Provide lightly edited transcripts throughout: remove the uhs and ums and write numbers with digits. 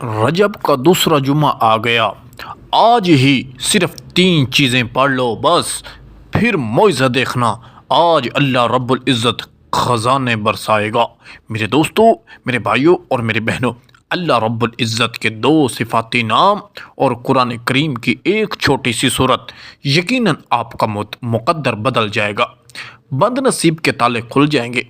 रजब का दूसरा जुम्मा आ गया। आज ही सिर्फ 3 चीज़ें पढ़ लो बस, फिर मौइज़ा देखना। आज अल्लाह रब्बुल इज़्ज़त ख़ज़ाने बरसाएगा। मेरे दोस्तों, मेरे भाइयों और मेरे बहनों, अल्लाह रब्बुल इज़्ज़त के 2 सिफ़ाती नाम और कुरान करीम की एक छोटी सी सूरत, यकीनन आपका मुक़द्दर बदल जाएगा। बदनसीब के ताले खुल जाएंगे।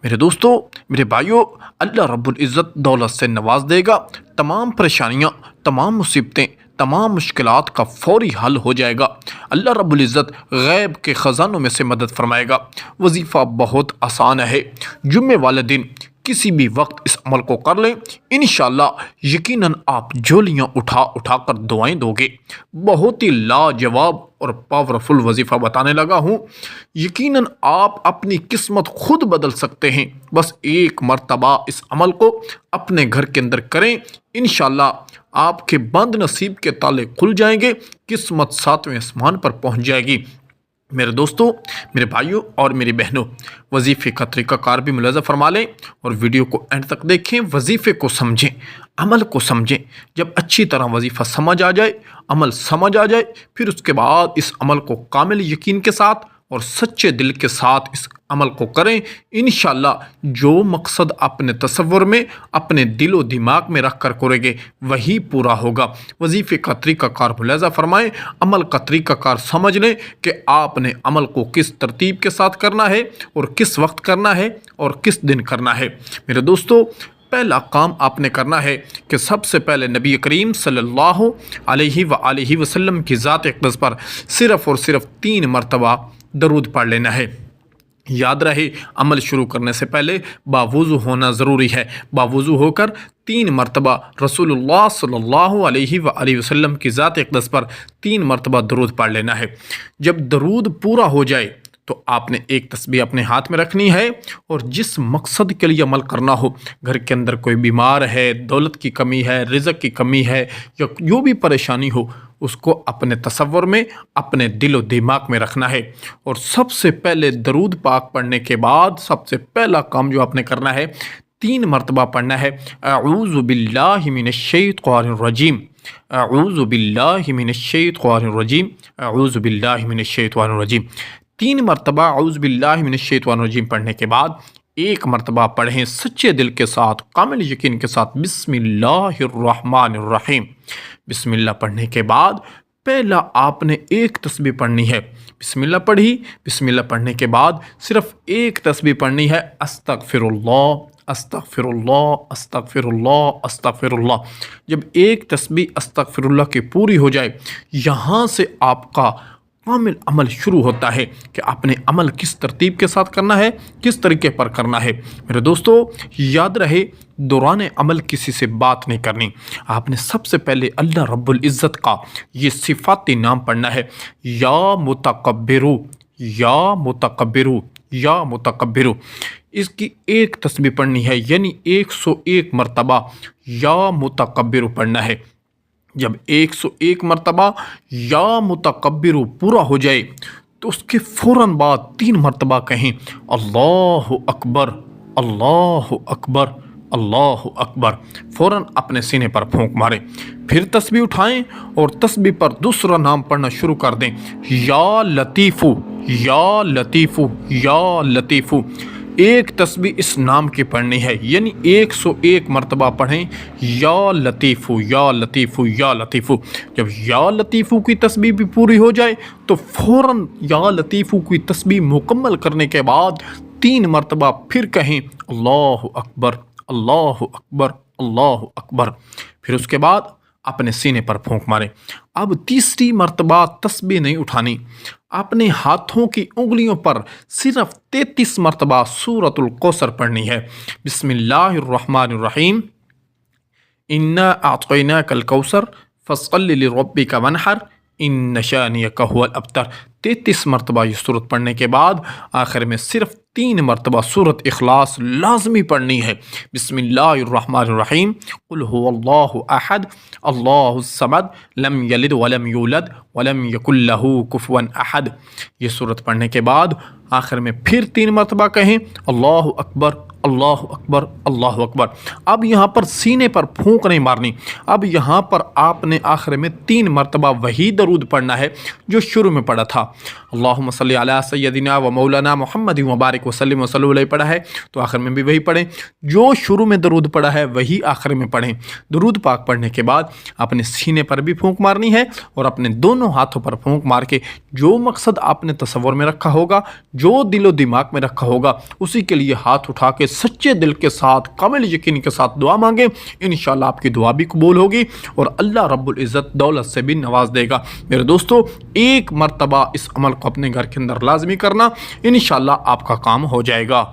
मेरे दोस्तों, मेरे भाइयों, अल्लाह रब्बुल इज़्ज़त दौलत से नवाज देगा। तमाम परेशानियाँ, तमाम मुसीबतें, तमाम मुश्किलात का फौरी हल हो जाएगा। अल्लाह रब्बुल इज़्ज़त गैब के ख़ज़ानों में से मदद फरमाएगा। वजीफ़ा बहुत आसान है। जुम्मे वाले दिन किसी भी वक्त इस अमल को कर लें, इंशाअल्लाह यकीनन आप झोलियाँ उठा उठा कर दुआएं दोगे। बहुत ही लाजवाब और पावरफुल वजीफ़ा बताने लगा हूँ। यकीनन आप अपनी किस्मत खुद बदल सकते हैं। बस एक मर्तबा इस अमल को अपने घर के अंदर करें, इंशाअल्लाह आपके बंद नसीब के ताले खुल जाएंगे। किस्मत 7वें आसमान पर पहुँच जाएगी। मेरे दोस्तों, मेरे भाइयों और मेरी बहनों, वजीफ़े का तरीक़ाकार भी मुलाज़ा फरमा लें और वीडियो को एंड तक देखें। वजीफ़े को समझें, अमल को समझें। जब अच्छी तरह वजीफ़ा समझ आ जाए, अमल समझ आ जाए, फिर उसके बाद इस अमल को कामिल यकीन के साथ और सच्चे दिल के साथ इस अमल को करें। इंशाअल्लाह जो मकसद अपने तसव्वुर में, अपने दिलो दिमाग में रख कर करेंगे, वही पूरा होगा। वजीफ़े का तरीक़ाकार मुलाज़ा फरमाएं, अमल का तरीक़ाकार समझ लें कि आपने अमल को किस तरतीब के साथ करना है और किस वक्त करना है और किस दिन करना है। मेरे दोस्तों, पहला काम आपने करना है कि सबसे पहले नबी करीम सल्लल्लाहु अलैहि वसल्लम की ज़ात अक़दस पर सिर्फ़ और सिर्फ 3 मरतबा दरूद पढ़ लेना है। याद रहे, अमल शुरू करने से पहले बावुज़ू होना ज़रूरी है। बावुज़ू होकर 3 मरतबा रसूलुल्लाह सल्लल्लाहु अलैहि वसल्लम की ज़ात अक़दस पर 3 मरतबा दरूद पढ़ लेना है। जब दरूद पूरा हो जाए तो आपने एक तस्बीह अपने हाथ में रखनी है और जिस मकसद के लिए अमल करना हो, घर के अंदर कोई बीमार है, दौलत की कमी है, रिज़्क़ की कमी है, या जो भी परेशानी हो, उसको अपने तसव्वुर में, अपने दिलो दिमाग में रखना है। और सबसे पहले दरूद पाक पढ़ने के बाद सबसे पहला काम जो आपने करना है, 3 मरतबा पढ़ना है, अऊज़ु बिल्लाहि मिनश्शैतानिर रजीम, अऊज़ु बिल्लाहि मिनश्शैतानिर रजीम, अऊज़ु बिल्लाहि मिनश्शैतानिर रजीम। 3 मरतबा अऊज़ु बिल्लाहि मिनश्शैतानिर रजीम पढ़ने के बाद 1 मरतबा पढ़ें सच्चे दिल के साथ, कामिल यकीन के साथ, बिस्मिल्लाहिर्रहमानिर्रहीम। बिस्मिल्लाह पढ़ने के बाद पहला आपने एक तस्बीह पढ़नी है। बिस्मिल्लाह पढ़ी, बिस्मिल्लाह पढ़ने के बाद सिर्फ एक तस्बीह पढ़नी है, अस्तगफिरुल्लाह, अस्तगफिरुल्लाह, अस्तगफिरुल्लाह, अस्तगफिरुल्लाह। जब एक तस्बीह अस्तगफिरुल्लाह की पूरी हो जाए, यहाँ से आपका कामिल अमल शुरू होता है कि आपने अमल किस तरतीब के साथ करना है, किस तरीके पर करना है। मेरे दोस्तों, याद रहे, दौरान अमल किसी से बात नहीं करनी। आपने सबसे पहले अल्लाह रब्बुल इज़्ज़त का ये सिफ़ाती नाम पढ़ना है, या मुतकब्बिरु, या मुतकब्बिरु, या मुतकब्बिरु। इसकी एक तस्बीह पढ़नी है, यानी 101 मरतबा या मुतकब्बिरु पढ़ना है। जब 101 मरतबा या मुतकब्बिरु पूरा हो जाए तो उसके फ़ौरन बाद 3 मरतबा कहें, अल्लाहु अकबर, अल्लाहु अकबर, अल्लाहु अकबर। फ़ौरन अपने सीने पर फूंक मारें। फिर तस्बीह उठाएं और तस्बीह पर दूसरा नाम पढ़ना शुरू कर दें, या लतीफ़ु, या लतीफ़ु, या लतीफ़ु। एक तस्बीह इस नाम की पढ़नी है, यानी 101 मरतबा पढ़ें, या लतीफ़ु, या लतीफ़ु, या लतीफ़ु। जब या लतीफ़ु की तस्बीह भी पूरी हो जाए तो फ़ौरन या लतीफ़ु की तस्बीह मुकम्मल करने के बाद 3 मरतबा फिर कहें, अल्लाहु अकबर, अल्लाहु अकबर, अल्लाहु अकबर। फिर उसके बाद अपने सीने पर फूंक मारें। अब तीसरी मरतबा तस्बीह नहीं उठानी। अपने हाथों की उंगलियों पर सिर्फ 33 मरतबा सूरतुल कौसर पढ़नी है। बिस्मिल्लाहिर्रहमानिर्रहीम, इन्ना अअतैनाकल कौसर फस्सल्लि लिरब्बिका वन्हर, इन्न शानियका हुवल अब्तर। 33 मरतबा ये सूरत पढ़ने के बाद आखिर में सिर्फ 3 مرتبہ سورۃ اخلاص لازمی پڑھنی ہے۔ بسم اللہ الرحمن الرحیم، قل هو اللہ احد اللہ الصمد لم یلد ولم یولد ولم یکن لہ کفوا احد۔ یہ سورت پڑھنے کے بعد آخر میں پھر 3 مرتبہ کہیں اللہ اکبر اللہ اکبر اللہ اکبر۔ اب یہاں پر سینے پر پھونک نہیں مارنی، اب یہاں پر آپ نے آخر میں 3 مرتبہ وہی درود پڑھنا ہے جو شروع میں پڑھا تھا۔ اللہم صلی علی سیدنا و مولانا محمد مبارک وسلم وصلی علیہ پڑھا ہے تو آخر میں بھی وہی پڑھیں، جو شروع میں درود پڑھا ہے وہی آخر میں پڑھیں۔ درود پاک پڑھنے کے بعد اپنے سینے پر بھی پھونک مارنی ہے اور اپنے دونوں ہاتھوں پر پھونک مار کے جو مقصد آپ نے تصور میں رکھا ہوگا، جو دل و دماغ میں رکھا ہوگا، اسی کے لیے ہاتھ اٹھا کے سچے دل کے ساتھ کامل یقین کے ساتھ دعا مانگیں۔ انشاءاللہ آپ کی دعا بھی قبول ہوگی اور اللہ رب العزت دولت سے بھی نواز دے گا۔ میرے دوستو، 1 مرتبہ اس عمل کو اپنے گھر کے اندر لازمی کرنا، انشاءاللہ آپ کا کام ہو جائے گا۔